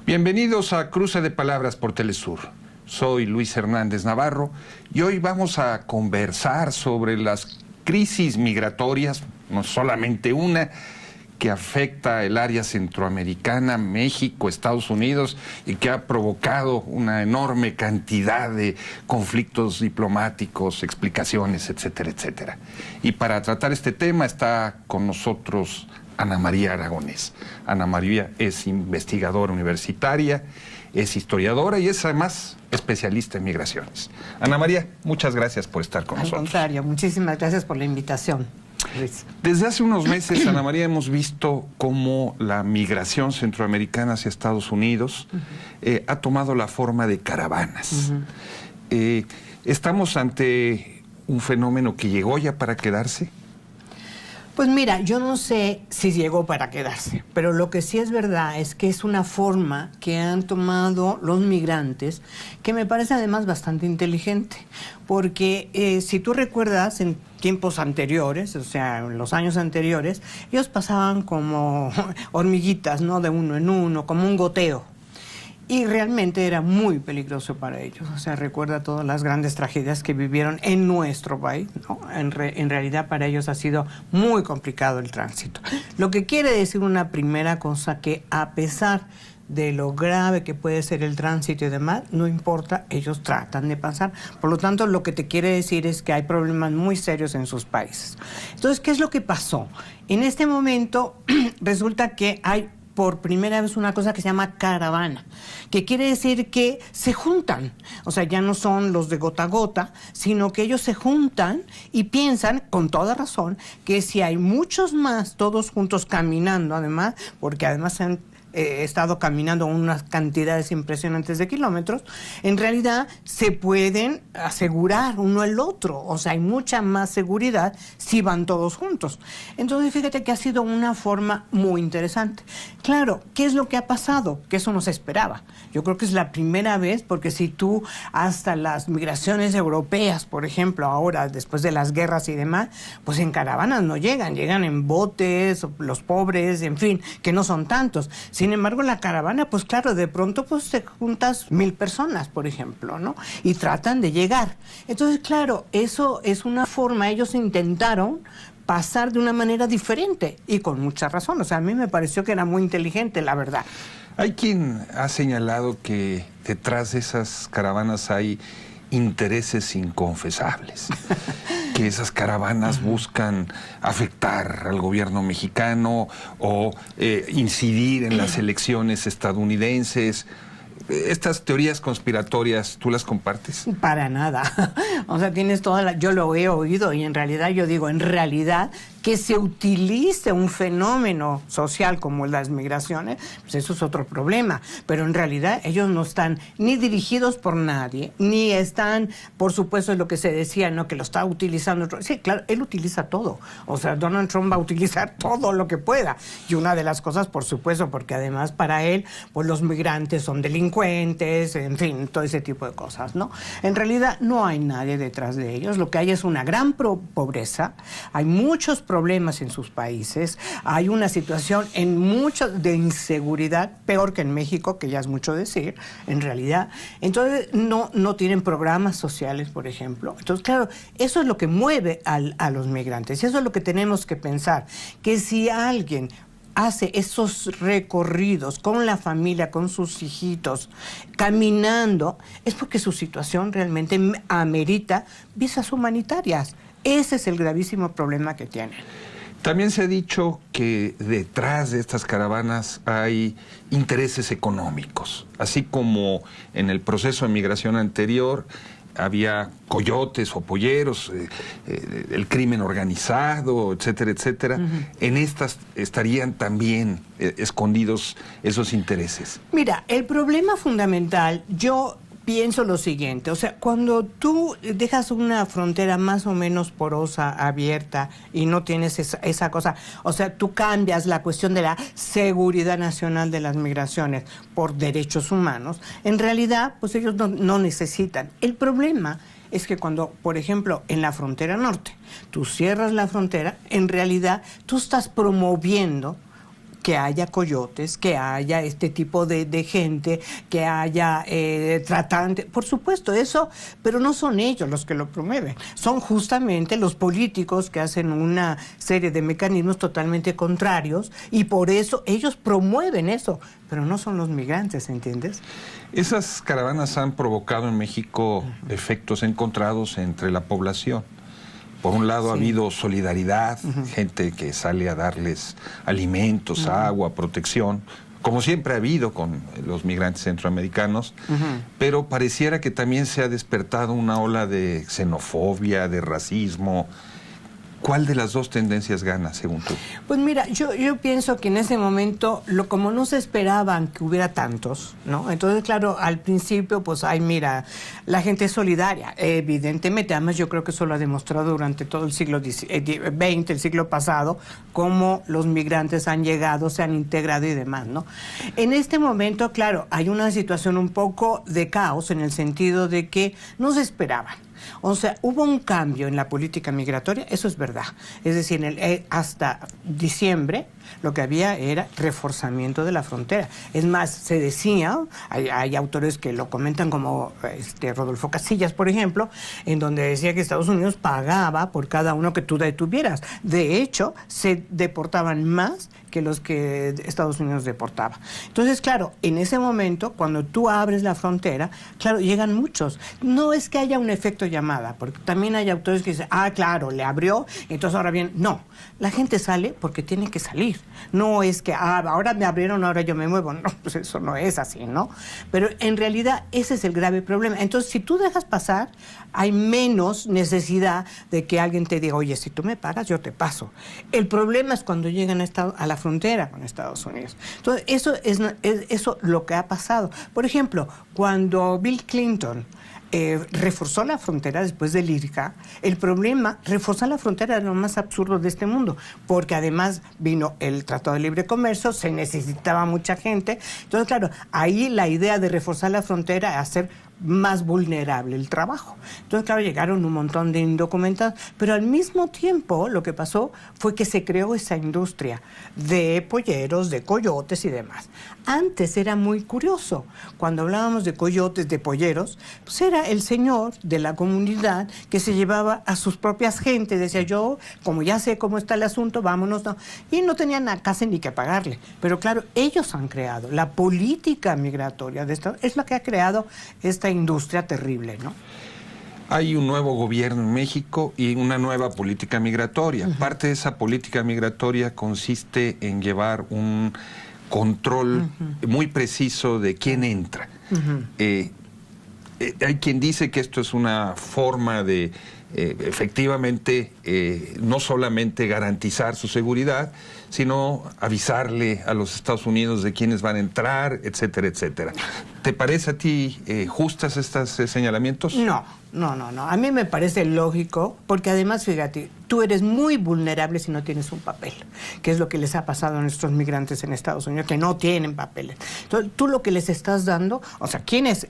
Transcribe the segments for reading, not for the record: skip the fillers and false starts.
Bienvenidos a Cruce de Palabras por Telesur. Soy Luis Hernández Navarro y hoy vamos a conversar sobre las crisis migratorias, no solamente una, que afecta el área centroamericana, México, Estados Unidos, y que ha provocado una enorme cantidad de conflictos diplomáticos, explicaciones, etcétera, etcétera. Y para tratar este tema está con nosotros Ana María Aragonés. Ana María es investigadora universitaria, es historiadora y es además especialista en migraciones. Ana María, muchas gracias por estar con nosotros. Al contrario, muchísimas gracias por la invitación, Luis. Desde hace unos meses, Ana María, hemos visto cómo la migración centroamericana hacia Estados Unidos ha tomado la forma de caravanas. ¿Estamos ante un fenómeno que llegó ya para quedarse? Pues mira, yo no sé si llegó para quedarse, pero lo que sí es verdad es que es una forma que han tomado los migrantes, que me parece además bastante inteligente, porque si tú recuerdas en tiempos anteriores, o sea, en los años anteriores, ellos pasaban como hormiguitas, ¿no? De uno en uno, como un goteo. Y realmente era muy peligroso para ellos. O sea, recuerda todas las grandes tragedias que vivieron en nuestro país, ¿no? En realidad para ellos ha sido muy complicado el tránsito. Lo que quiere decir una primera cosa, que a pesar de lo grave que puede ser el tránsito y demás, no importa, ellos tratan de pasar. Por lo tanto, lo que te quiere decir es que hay problemas muy serios en sus países. Entonces, ¿qué es lo que pasó? En este momento resulta que hay por primera vez una cosa que se llama caravana, que quiere decir que se juntan, o sea, ya no son los de gota a gota, sino que ellos se juntan y piensan, con toda razón, que si hay muchos más, todos juntos caminando, además, porque además se han estado caminando unas cantidades impresionantes de kilómetros, en realidad se pueden asegurar uno al otro, o sea, hay mucha más seguridad si van todos juntos. Entonces, fíjate que ha sido una forma muy interesante. Claro, ¿qué es lo que ha pasado? Que eso no se esperaba. Yo creo que es la primera vez, porque si tú hasta las migraciones europeas, por ejemplo, ahora, después de las guerras y demás, pues en caravanas no llegan, llegan en botes, los pobres, en fin, que no son tantos. Sin embargo, la caravana, pues claro, de pronto pues te juntas 1000 personas, por ejemplo, ¿no? Y tratan de llegar. Entonces, claro, eso es una forma, ellos intentaron pasar de una manera diferente y con mucha razón. O sea, a mí me pareció que era muy inteligente, la verdad. Hay quien ha señalado que detrás de esas caravanas hay intereses inconfesables, que esas caravanas buscan afectar al gobierno mexicano o incidir en las elecciones estadounidenses. ¿Estas teorías conspiratorias tú las compartes? Para nada. O sea, tienes toda la... Yo lo he oído y en realidad yo digo, en realidad, que se utilice un fenómeno social como las migraciones, pues eso es otro problema. Pero en realidad ellos no están ni dirigidos por nadie, ni están, por supuesto, es lo que se decía, ¿no? Que lo está utilizando. Sí, claro, él utiliza todo. O sea, Donald Trump va a utilizar todo lo que pueda. Y una de las cosas, por supuesto, porque además para él, pues los migrantes son delincuentes, en fin, todo ese tipo de cosas, ¿no? En realidad no hay nadie detrás de ellos. Lo que hay es una gran pobreza, hay muchos problemas en sus países, hay una situación en muchos de inseguridad, peor que en México, que ya es mucho decir, en realidad. Entonces, no tienen programas sociales, por ejemplo. Entonces, claro, eso es lo que mueve a los migrantes. Y eso es lo que tenemos que pensar, que si alguien hace esos recorridos con la familia, con sus hijitos, caminando, es porque su situación realmente amerita visas humanitarias. Ese es el gravísimo problema que tienen. También se ha dicho que detrás de estas caravanas hay intereses económicos, así como en el proceso de migración anterior había coyotes o polleros, el crimen organizado, etcétera, etcétera. En estas estarían también escondidos esos intereses. Mira, el problema fundamental, yo pienso lo siguiente, o sea, cuando tú dejas una frontera más o menos porosa, abierta, y no tienes esa cosa, o sea, tú cambias la cuestión de la seguridad nacional de las migraciones por derechos humanos, en realidad, pues ellos no necesitan. El problema es que cuando, por ejemplo, en la frontera norte, tú cierras la frontera, en realidad tú estás promoviendo que haya coyotes, que haya este tipo de gente, que haya tratantes. Por supuesto, eso, pero no son ellos los que lo promueven. Son justamente los políticos que hacen una serie de mecanismos totalmente contrarios y por eso ellos promueven eso, pero no son los migrantes, ¿entiendes? Esas caravanas han provocado en México efectos encontrados entre la población. Por un lado, sí, ha habido solidaridad, gente que sale a darles alimentos, agua, protección, como siempre ha habido con los migrantes centroamericanos, pero pareciera que también se ha despertado una ola de xenofobia, de racismo. ¿Cuál de las dos tendencias gana, según tú? Pues mira, yo pienso que en ese momento, como no se esperaban que hubiera tantos, ¿no? Entonces, claro, al principio, pues, ay, mira, la gente es solidaria, evidentemente. Además, yo creo que eso lo ha demostrado durante todo el siglo XX, el siglo pasado, cómo los migrantes han llegado, se han integrado y demás, ¿no? En este momento, claro, hay una situación un poco de caos en el sentido de que no se esperaban. O sea, hubo un cambio en la política migratoria, eso es verdad. Es decir, hasta diciembre lo que había era reforzamiento de la frontera. Es más, se decía, hay autores que lo comentan como Rodolfo Casillas, por ejemplo, en donde decía que Estados Unidos pagaba por cada uno que tú detuvieras. De hecho, se deportaban más que los que Estados Unidos deportaba. Entonces, claro, en ese momento, cuando tú abres la frontera, claro, llegan muchos. No es que haya un efecto llamada, porque también hay autores que dicen, ah, claro, le abrió, entonces ahora bien, no. La gente sale porque tiene que salir. No es que, ahora me abrieron, ahora yo me muevo. No, pues eso no es así, ¿no? Pero en realidad ese es el grave problema. Entonces, si tú dejas pasar, hay menos necesidad de que alguien te diga, oye, si tú me pagas, yo te paso. El problema es cuando llegan a la frontera con Estados Unidos. Entonces, eso es lo que ha pasado. Por ejemplo, cuando Bill Clinton reforzó la frontera después del IRCA, el problema, reforzar la frontera era lo más absurdo de este mundo, porque además vino el Tratado de Libre Comercio, se necesitaba mucha gente. Entonces, claro, ahí la idea de reforzar la frontera es hacer más vulnerable el trabajo. Entonces, claro, llegaron un montón de indocumentados, pero al mismo tiempo lo que pasó fue que se creó esa industria de polleros, de coyotes y demás. Antes era muy curioso, cuando hablábamos de coyotes, de polleros, pues era el señor de la comunidad que se llevaba a sus propias gentes, decía yo, como ya sé cómo está el asunto, vámonos, no. Y no tenían casi ni que pagarle. Pero claro, ellos han creado la política migratoria de esto, es la que ha creado esta industria terrible, ¿no? Hay un nuevo gobierno en México y una nueva política migratoria. Parte de esa política migratoria consiste en llevar un control muy preciso de quién entra. Hay quien dice que esto es una forma de efectivamente no solamente garantizar su seguridad, sino avisarle a los Estados Unidos de quiénes van a entrar, etcétera, etcétera. ¿Te parece a ti justas estos señalamientos? No. A mí me parece lógico, porque además, fíjate, tú eres muy vulnerable si no tienes un papel, que es lo que les ha pasado a nuestros migrantes en Estados Unidos, que no tienen papeles. Entonces, tú lo que les estás dando, o sea, quién eres,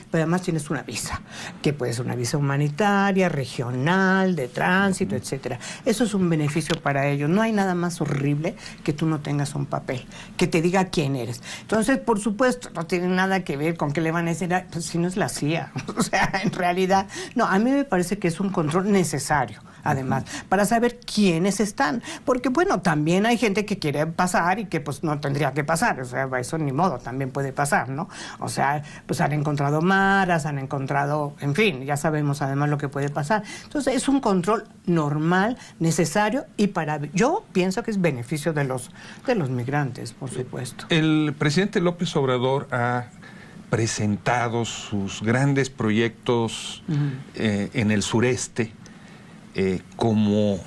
pero además tienes una visa, que puede ser una visa humanitaria, regional, de tránsito, etcétera. Eso es un beneficio para ellos. No hay nada más horrible que tú no tengas un papel, que te diga quién eres. Entonces, por supuesto, no tiene nada que ver con qué le van a decir, pues, si no es la CIA. O sea, en realidad, no, a mí me parece que es un control necesario, además, para saber quiénes están. Porque, bueno, también hay gente que quiere pasar y que, pues, no tendría que pasar. O sea, eso ni modo, también puede pasar, ¿no? O sea, pues han encontrado maras, han encontrado, en fin, ya sabemos además lo que puede pasar. Entonces, es un control normal, necesario y yo pienso que es beneficio de los migrantes, por supuesto. El presidente López Obrador ha presentado sus grandes proyectos en el sureste como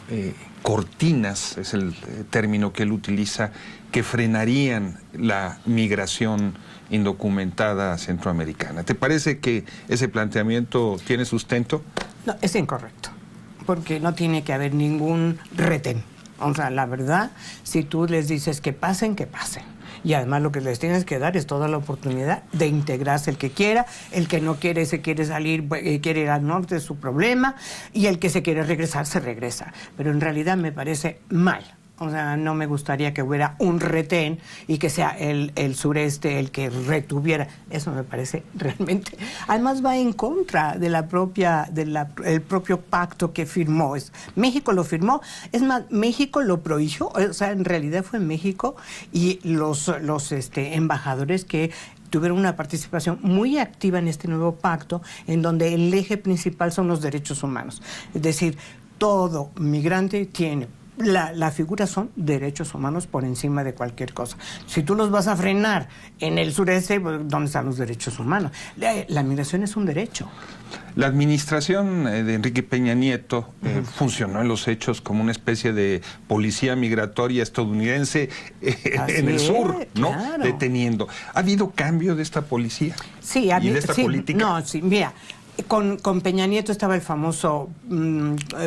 cortinas, es el término que él utiliza, que frenarían la migración indocumentada centroamericana. ¿Te parece que ese planteamiento tiene sustento? No, es incorrecto, porque no tiene que haber ningún retén. O sea, la verdad, si tú les dices que pasen, que pasen. Y además lo que les tienes que dar es toda la oportunidad de integrarse el que quiera, el que no quiere, se quiere salir, quiere ir al norte, es su problema, y el que se quiere regresar, se regresa. Pero en realidad me parece mal. O sea, no me gustaría que hubiera un retén y que sea el sureste el que retuviera. Eso me parece realmente. Además va en contra de el propio pacto que firmó. México lo firmó. Es más, México lo prohibió. O sea, en realidad fue México y los embajadores que tuvieron una participación muy activa en este nuevo pacto, en donde el eje principal son los derechos humanos. Es decir, todo migrante tiene, la figura son derechos humanos por encima de cualquier cosa. Si tú los vas a frenar en el sureste, ¿dónde están los derechos humanos? La migración es un derecho. La administración de Enrique Peña Nieto funcionó en los hechos como una especie de policía migratoria estadounidense en el sur, ¿no? Claro. Deteniendo. ¿Ha habido cambio de esta policía? Sí, ¿Y de esta política? No, sí, mira. Con Peña Nieto estaba el famoso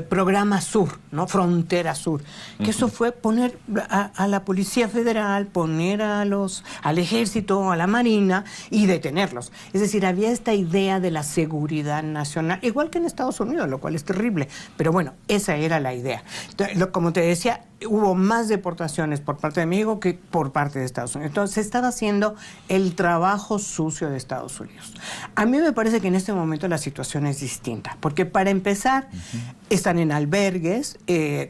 programa Sur, ¿no? Frontera Sur, que eso fue poner a la Policía Federal, poner al Ejército, a la Marina y detenerlos. Es decir, había esta idea de la seguridad nacional, igual que en Estados Unidos, lo cual es terrible, pero bueno, esa era la idea. Entonces, como te decía, hubo más deportaciones por parte de México que por parte de Estados Unidos. Entonces, se estaba haciendo el trabajo sucio de Estados Unidos. A mí me parece que en este momento la situación es distinta, porque para empezar, están en albergues,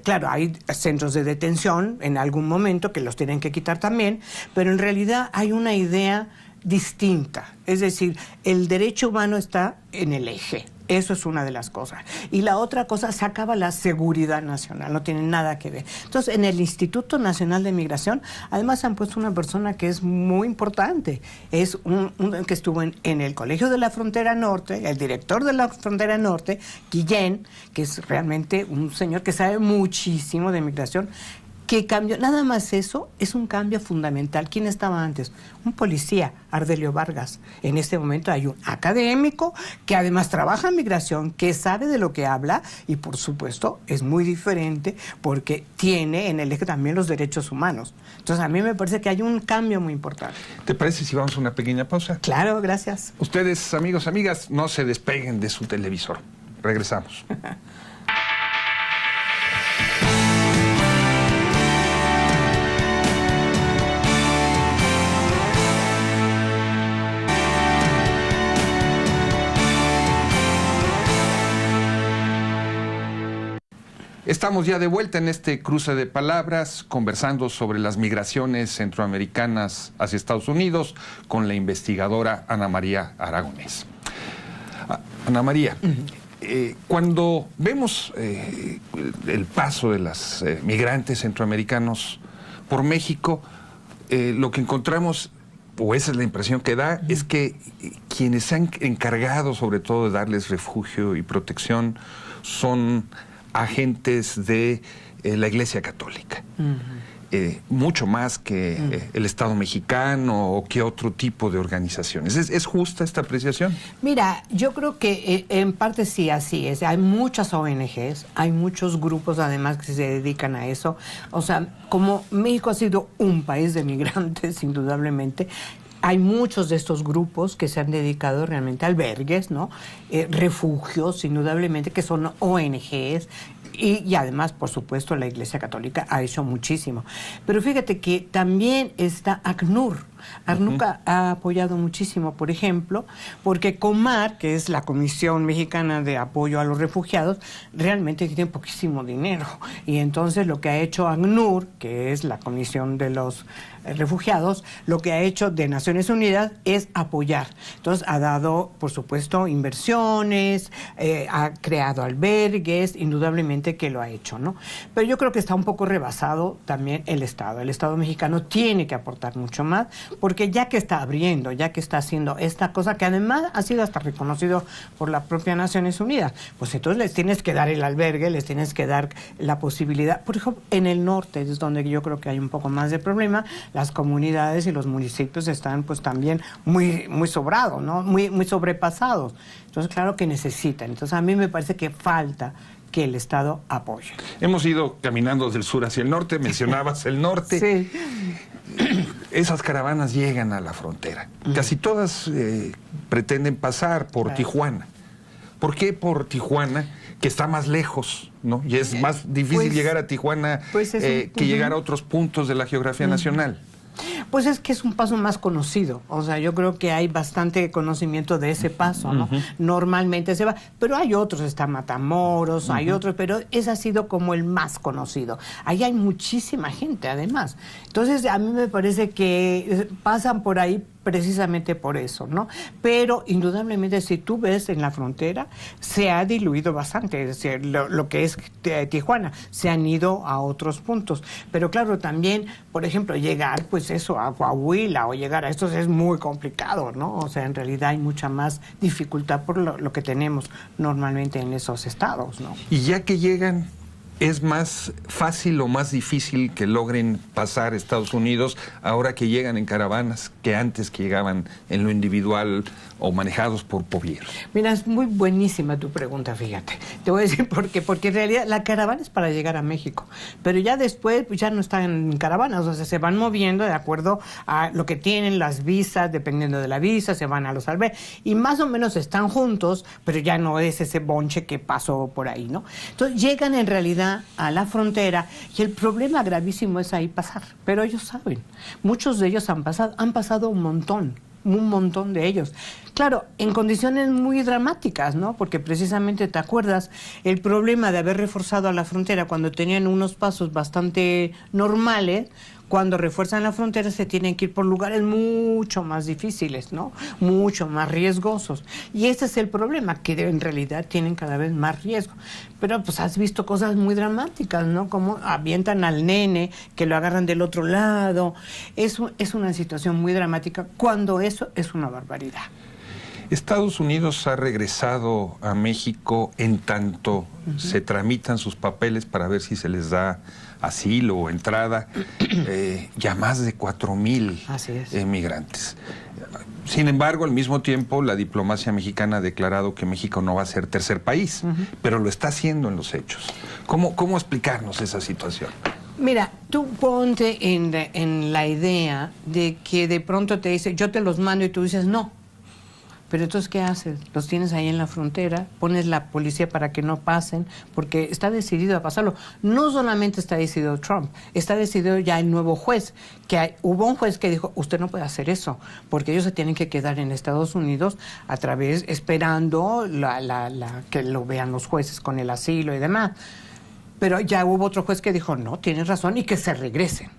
claro, hay centros de detención en algún momento que los tienen que quitar también, pero en realidad hay una idea distinta. Es decir, el derecho humano está en el eje. Eso es una de las cosas. Y la otra cosa, se acaba la seguridad nacional, no tiene nada que ver. Entonces, en el Instituto Nacional de Migración, además han puesto una persona que es muy importante. Es un que estuvo en el Colegio de la Frontera Norte, el director de la Frontera Norte, Guillén, que es realmente un señor que sabe muchísimo de migración. ¿Qué cambio? Nada más eso es un cambio fundamental. ¿Quién estaba antes? Un policía, Ardelio Vargas. En este momento hay un académico que además trabaja en migración, que sabe de lo que habla y por supuesto es muy diferente porque tiene en el eje también los derechos humanos. Entonces a mí me parece que hay un cambio muy importante. ¿Te parece si vamos a una pequeña pausa? Claro, gracias. Ustedes, amigos, amigas, no se despeguen de su televisor. Regresamos. Estamos ya de vuelta en este cruce de palabras, conversando sobre las migraciones centroamericanas hacia Estados Unidos con la investigadora Ana María Aragonés. Ana María, cuando vemos el paso de los migrantes centroamericanos por México, lo que encontramos, o esa es la impresión que da, es que quienes se han encargado sobre todo de darles refugio y protección son agentes de la Iglesia Católica, mucho más que el Estado mexicano o que otro tipo de organizaciones. ¿Es justa esta apreciación? Mira, yo creo que en parte sí, así es. Hay muchas ONGs, hay muchos grupos además que se dedican a eso. O sea, como México ha sido un país de migrantes, indudablemente, hay muchos de estos grupos que se han dedicado realmente a albergues, ¿no? Refugios, indudablemente, que son ONGs. Y además, por supuesto, la Iglesia Católica ha hecho muchísimo. Pero fíjate que también está ACNUR. ACNUR ha apoyado muchísimo, por ejemplo, porque COMAR, que es la Comisión Mexicana de Apoyo a los Refugiados, realmente tiene poquísimo dinero. Y entonces lo que ha hecho ACNUR, que es la Comisión de los Refugiados, lo que ha hecho de Naciones Unidas es apoyar. Entonces ha dado, por supuesto, inversiones, ha creado albergues, indudablemente que lo ha hecho, ¿no? Pero yo creo que está un poco rebasado también el Estado. El Estado mexicano tiene que aportar mucho más, porque ya que está abriendo, ya que está haciendo esta cosa, que además ha sido hasta reconocido por la propia Naciones Unidas, pues entonces les tienes que dar el albergue, les tienes que dar la posibilidad. Por ejemplo, en el norte es donde yo creo que hay un poco más de problema. Las comunidades y los municipios están pues también muy sobrados, ¿no? Muy sobrepasados. Entonces, claro que necesitan. Entonces, a mí me parece que falta que el Estado apoye. Hemos ido caminando del sur hacia el norte, mencionabas el norte. Sí. Esas caravanas llegan a la frontera. Casi todas pretenden pasar por Tijuana. ¿Por qué por Tijuana, que está más lejos ¿no? Y es más difícil Pues, llegar a Tijuana que llegar a otros puntos de la geografía nacional. Pues es que es un paso más conocido, o sea, yo creo que hay bastante conocimiento de ese paso, ¿no? Normalmente se va, pero hay otros, está Matamoros, hay otros, pero ese ha sido como el más conocido. Ahí hay muchísima gente, además. Entonces, a mí me parece que pasan por ahí precisamente por eso, ¿no? Pero indudablemente si tú ves en la frontera se ha diluido bastante, es decir, lo que es Tijuana, se han ido a otros puntos, pero claro, también, por ejemplo, llegar pues eso a Coahuila o llegar a estos es muy complicado, ¿no? O sea, en realidad hay mucha más dificultad por lo que tenemos normalmente en esos estados, ¿no? Y ya que llegan, ¿es más fácil o más difícil que logren pasar a Estados Unidos ahora que llegan en caravanas que antes que llegaban en lo individual o manejados por pobleros? Mira, es muy buenísima tu pregunta, fíjate. Te voy a decir por qué. Porque en realidad la caravana es para llegar a México, pero ya después pues, ya no están en caravanas, o sea, se van moviendo de acuerdo a lo que tienen las visas, dependiendo de la visa, se van a los albergues y más o menos están juntos, pero ya no es ese bonche que pasó por ahí, ¿no? Entonces llegan en realidad a la frontera y el problema gravísimo es ahí pasar, pero ellos saben, muchos de ellos han pasado un montón de ellos. Claro, en condiciones muy dramáticas, ¿no? Porque precisamente, ¿te acuerdas? El problema de haber reforzado a la frontera cuando tenían unos pasos bastante normales, cuando refuerzan la frontera se tienen que ir por lugares mucho más difíciles, ¿no? Mucho más riesgosos. Y ese es el problema, que en realidad tienen cada vez más riesgo. Pero pues has visto cosas muy dramáticas, ¿no? Como avientan al nene, que lo agarran del otro lado. Eso es una situación muy dramática cuando eso es una barbaridad. Estados Unidos ha regresado a México en tanto se tramitan sus papeles para ver si se les da asilo o entrada, ya más de 4,000 migrantes. Sin embargo, al mismo tiempo, la diplomacia mexicana ha declarado que México no va a ser tercer país, pero lo está haciendo en los hechos. ¿Cómo explicarnos esa situación? Mira, tú ponte en la idea de que de pronto te dice, yo te los mando y tú dices, no. Pero entonces, ¿qué haces? Los tienes ahí en la frontera, pones la policía para que no pasen, porque está decidido a pasarlo. No solamente está decidido Trump, está decidido ya el nuevo juez, hubo un juez que dijo, usted no puede hacer eso, porque ellos se tienen que quedar en Estados Unidos esperando que lo vean los jueces con el asilo y demás. Pero ya hubo otro juez que dijo, no, tienes razón, y que se regresen.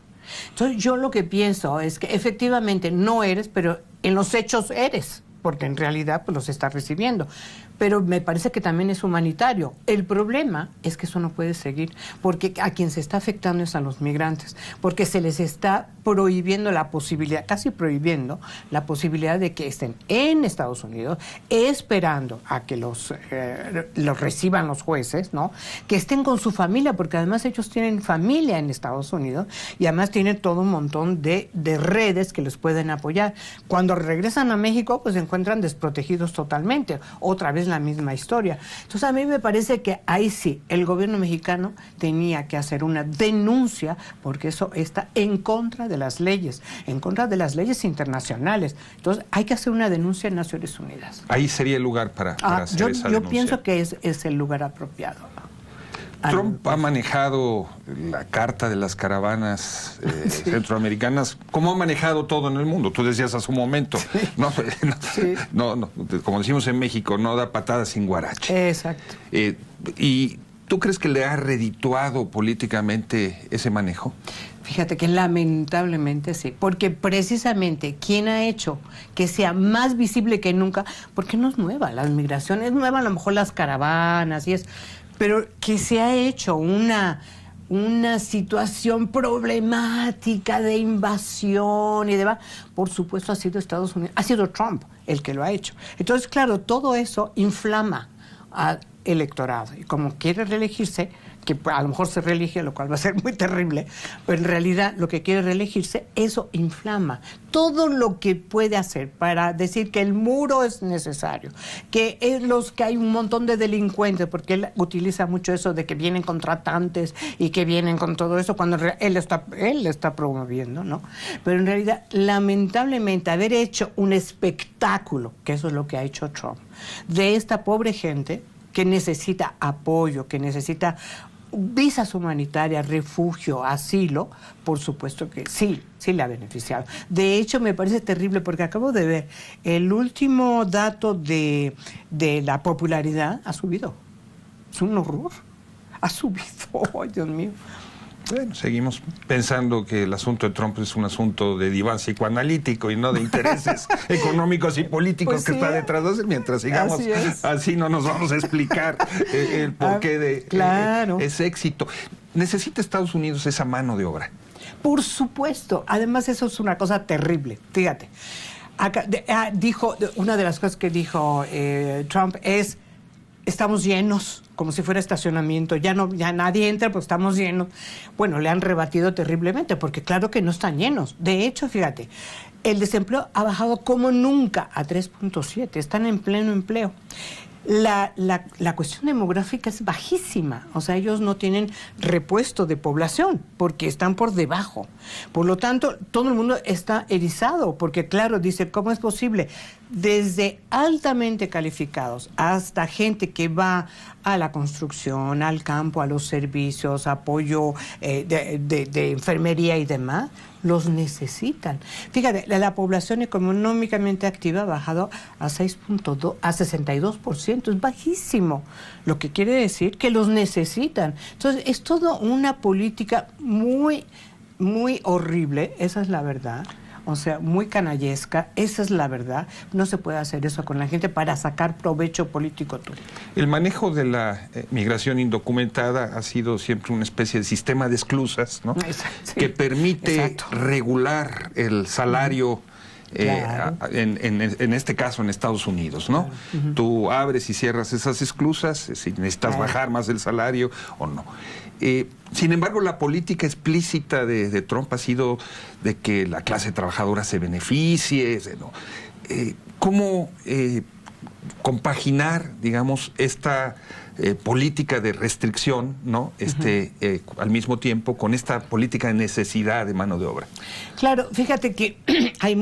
Entonces, yo lo que pienso es que efectivamente no eres, pero en los hechos eres, porque en realidad pues, los está recibiendo. Pero me parece que también es humanitario. El problema es que eso no puede seguir, porque a quien se está afectando es a los migrantes, porque se les está prohibiendo la posibilidad, casi prohibiendo la posibilidad de que estén en Estados Unidos esperando a que los reciban los jueces, ¿no? Que estén con su familia, porque además ellos tienen familia en Estados Unidos y además tienen todo un montón de redes que les pueden apoyar. Cuando regresan a México, pues se encuentran desprotegidos totalmente. Otra vez la misma historia. Entonces a mí me parece que ahí sí, el gobierno mexicano tenía que hacer una denuncia, porque eso está en contra de las leyes, en contra de las leyes internacionales. Entonces hay que hacer una denuncia en Naciones Unidas. Ahí sería el lugar para hacer esa denuncia. Yo pienso que es el lugar apropiado. Trump ha manejado la carta de las caravanas centroamericanas, como ha manejado todo en el mundo. Tú decías hace un momento, no, como decimos en México, no da patadas sin guarache. Exacto. ¿Y tú crees que le ha redituado políticamente ese manejo? Fíjate que lamentablemente sí, porque precisamente quien ha hecho que sea más visible que nunca, porque no es nueva, la migración es nueva, a lo mejor las caravanas y es... pero que se ha hecho una situación problemática de invasión y demás, por supuesto ha sido Estados Unidos, ha sido Trump el que lo ha hecho. Entonces, claro, todo eso inflama al electorado y como quiere reelegirse, que a lo mejor se reelige, lo cual va a ser muy terrible, pero en realidad lo que quiere reelegirse, eso inflama todo lo que puede hacer para decir que el muro es necesario, que hay un montón de delincuentes, porque él utiliza mucho eso de que vienen contratantes y que vienen con todo eso, cuando él está promoviendo, ¿no? Pero en realidad, lamentablemente, haber hecho un espectáculo, que eso es lo que ha hecho Trump, de esta pobre gente, que necesita apoyo, que necesita visas humanitarias, refugio, asilo, por supuesto que sí le ha beneficiado. De hecho, me parece terrible porque acabo de ver el último dato de la popularidad ha subido. Es un horror. Ha subido. ¡Ay, Dios mío! Bueno, seguimos pensando que el asunto de Trump es un asunto de diván psicoanalítico y no de intereses económicos y políticos Pues que sí, está detrás de él. Mientras sigamos así no nos vamos a explicar el porqué de claro. Ese éxito. ¿Necesita Estados Unidos esa mano de obra? Por supuesto. Además, eso es una cosa terrible. Fíjate. Acá, dijo, una de las cosas que dijo Trump es: estamos llenos, como si fuera estacionamiento, ya nadie entra, pues estamos llenos. Bueno, le han rebatido terriblemente, porque claro que no están llenos. De hecho, fíjate, el desempleo ha bajado como nunca a 3.7, están en pleno empleo. La cuestión demográfica es bajísima, o sea, ellos no tienen repuesto de población porque están por debajo. Por lo tanto, todo el mundo está erizado porque, claro, dice, ¿cómo es posible? Desde altamente calificados hasta gente que va a la construcción, al campo, a los servicios, apoyo de enfermería y demás, los necesitan. Fíjate, la población económicamente activa ha bajado a 62%, es bajísimo, lo que quiere decir que los necesitan. Entonces, es toda una política muy, muy horrible, esa es la verdad. O sea, muy canallesca, esa es la verdad. No se puede hacer eso con la gente para sacar provecho político tuyo. El manejo de la migración indocumentada ha sido siempre una especie de sistema de esclusas, ¿no? Sí, que permite regular el salario. Claro. En este caso en Estados Unidos, ¿no? Claro. Tú abres y cierras esas esclusas, si necesitas bajar más el salario o no. Sin embargo, la política explícita de Trump ha sido de que la clase trabajadora se beneficie, ¿no? ¿Cómo compaginar, digamos, esta política de restricción, ¿no? Al mismo tiempo con esta política de necesidad de mano de obra? Claro, fíjate que hay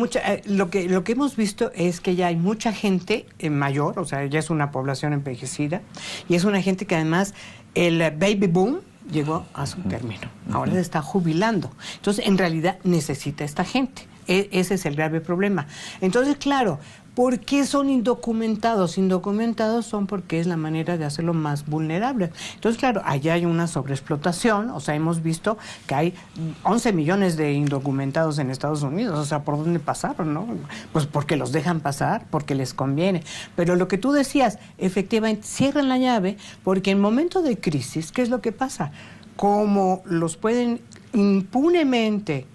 lo que hemos visto es que ya hay mucha gente mayor, o sea, ya es una población envejecida, y es una gente que además el baby boom llegó a su término. Ahora se está jubilando. Entonces, en realidad, necesita esta gente. Ese es el grave problema. Entonces, claro, ¿por qué son indocumentados? Indocumentados son porque es la manera de hacerlo más vulnerable. Entonces, claro, allá hay una sobreexplotación. O sea, hemos visto que hay 11 millones de indocumentados en Estados Unidos. O sea, ¿por dónde pasaron, no? Pues porque los dejan pasar, porque les conviene. Pero lo que tú decías, efectivamente, cierran la llave, porque en momento de crisis, ¿qué es lo que pasa? Como los pueden impunemente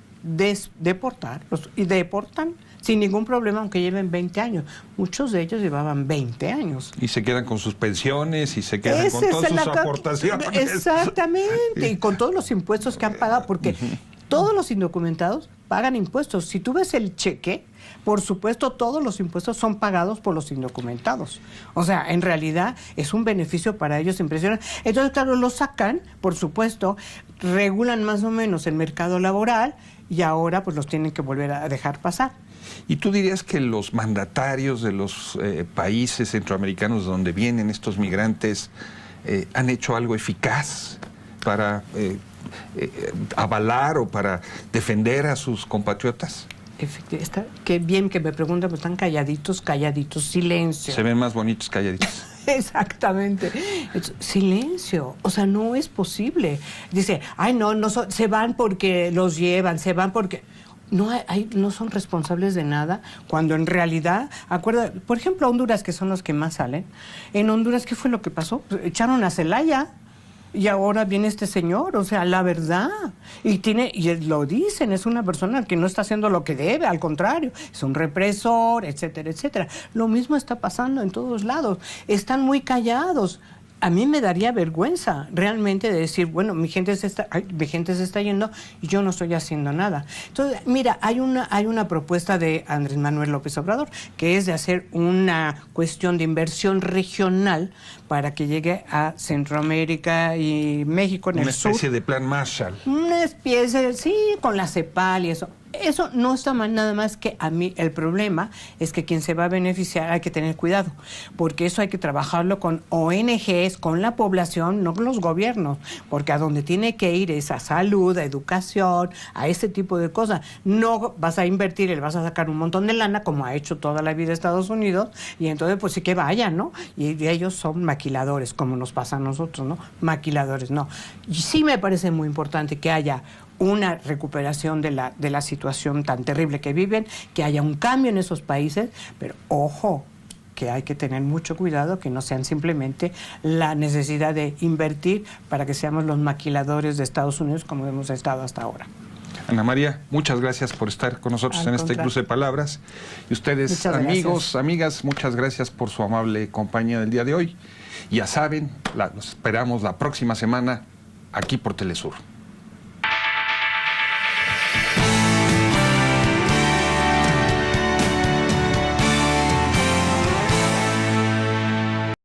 deportar, y deportan sin ningún problema, aunque lleven 20 años. Muchos de ellos llevaban 20 años. Y se quedan con sus pensiones y se quedan con todas sus aportaciones. Exactamente, y con todos los impuestos que han pagado, porque todos los indocumentados pagan impuestos. Si tú ves el cheque, por supuesto, todos los impuestos son pagados por los indocumentados. O sea, en realidad es un beneficio para ellos impresionante. Entonces, claro, lo sacan, por supuesto, regulan más o menos el mercado laboral y ahora pues los tienen que volver a dejar pasar. ¿Y tú dirías que los mandatarios de los países centroamericanos donde vienen estos migrantes han hecho algo eficaz para avalar o para defender a sus compatriotas? Efectivamente, qué bien que me preguntan, pues están calladitos, silencio. Se ven más bonitos calladitos. Exactamente. Silencio. O sea, no es posible. Dice, ay, no se van porque los llevan, se van porque... No son responsables de nada, cuando en realidad, por ejemplo, Honduras, que son los que más salen. En Honduras, ¿qué fue lo que pasó? Pues echaron a Zelaya. Y ahora viene este señor, o sea, la verdad. Y lo dicen, es una persona que no está haciendo lo que debe, al contrario, es un represor, etcétera, etcétera. Lo mismo está pasando en todos lados. Están muy callados. A mí me daría vergüenza realmente de decir, bueno, mi gente se está yendo y yo no estoy haciendo nada. Entonces, mira, hay una propuesta de Andrés Manuel López Obrador, que es de hacer una cuestión de inversión regional para que llegue a Centroamérica y México en el sur. Una especie de plan Marshall. Una especie, sí, con la CEPAL y eso. eso no está mal, nada más que a mí el problema es que quien se va a beneficiar hay que tener cuidado, porque eso hay que trabajarlo con ONGs, con la población, no con los gobiernos, porque a donde tiene que ir es a salud, a educación, a ese tipo de cosas. No vas a invertir, le vas a sacar un montón de lana, como ha hecho toda la vida Estados Unidos, y entonces pues sí que vayan, ¿no? Y ellos son maquiladores, como nos pasa a nosotros, ¿no? Maquiladores, no. Y sí me parece muy importante que haya una recuperación de la situación tan terrible que viven, que haya un cambio en esos países, pero ojo, que hay que tener mucho cuidado, que no sean simplemente la necesidad de invertir para que seamos los maquiladores de Estados Unidos como hemos estado hasta ahora. Ana María, muchas gracias por estar con nosotros en este cruce de palabras. Y ustedes, amigos, amigas, muchas gracias por su amable compañía del día de hoy. Ya saben, los esperamos la próxima semana aquí por Telesur.